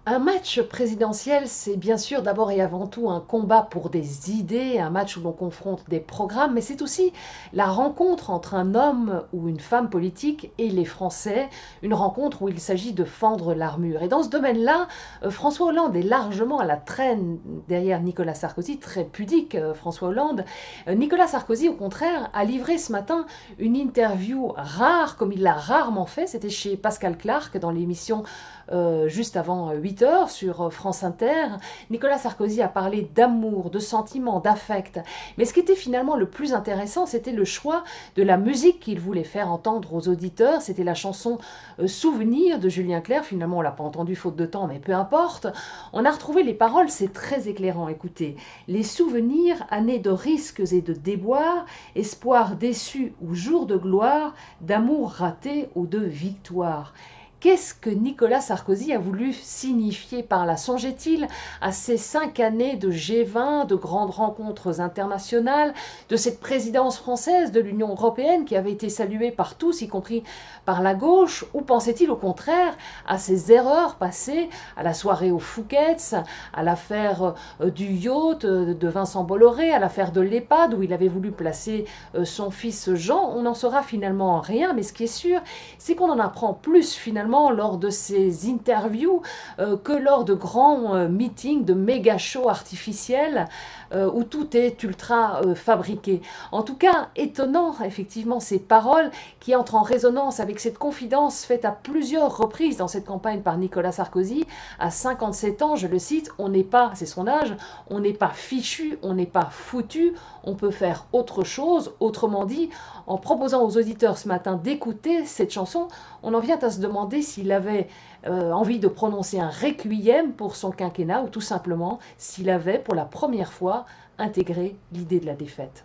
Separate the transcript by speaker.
Speaker 1: Un match présidentiel, c'est bien sûr d'abord et avant tout un combat pour des idées, un match où l'on confronte des programmes, mais c'est aussi la rencontre entre un homme ou une femme politique et les Français, une rencontre où il s'agit de fendre l'armure. Et dans ce domaine-là, François Hollande est largement à la traîne derrière Nicolas Sarkozy, très pudique François Hollande. Nicolas Sarkozy, au contraire, a livré ce matin une interview rare, comme il l'a rarement fait, c'était chez Pascal Clark dans l'émission juste avant 8 heures sur France Inter. Nicolas Sarkozy a parlé d'amour, de sentiments, d'affect. Mais ce qui était finalement le plus intéressant, c'était le choix de la musique qu'il voulait faire entendre aux auditeurs. C'était la chanson Souvenir de Julien Clerc. Finalement, on l'a pas entendu faute de temps, mais peu importe. On a retrouvé les paroles, c'est très éclairant. Écoutez, les souvenirs, années de risques et de déboires, espoirs déçus ou jours de gloire, d'amour raté ou de victoire. Qu'est-ce que Nicolas Sarkozy a voulu signifier par là? Songeait-il à ces 5 années de G20, de grandes rencontres internationales, de cette présidence française de l'Union européenne qui avait été saluée par tous, y compris par la gauche? Ou pensait-il au contraire à ses erreurs passées, à la soirée aux Fouquet's, à l'affaire du yacht de Vincent Bolloré, à l'affaire de l'EHPAD où il avait voulu placer son fils Jean? On n'en saura finalement rien, mais ce qui est sûr, c'est qu'on en apprend plus finalement lors de ces interviews que lors de grands meetings, de méga shows artificiels où tout est ultra fabriqué. En tout cas, étonnant effectivement ces paroles qui entrent en résonance avec cette confidence faite à plusieurs reprises dans cette campagne par Nicolas Sarkozy. À 57 ans, je le cite, on n'est pas, c'est son âge, on n'est pas fichu, on n'est pas foutu, on peut faire autre chose. Autrement dit, en proposant aux auditeurs ce matin d'écouter cette chanson, on en vient à se demander s'il avait envie de prononcer un requiem pour son quinquennat ou tout simplement s'il avait pour la première fois intégré l'idée de la défaite.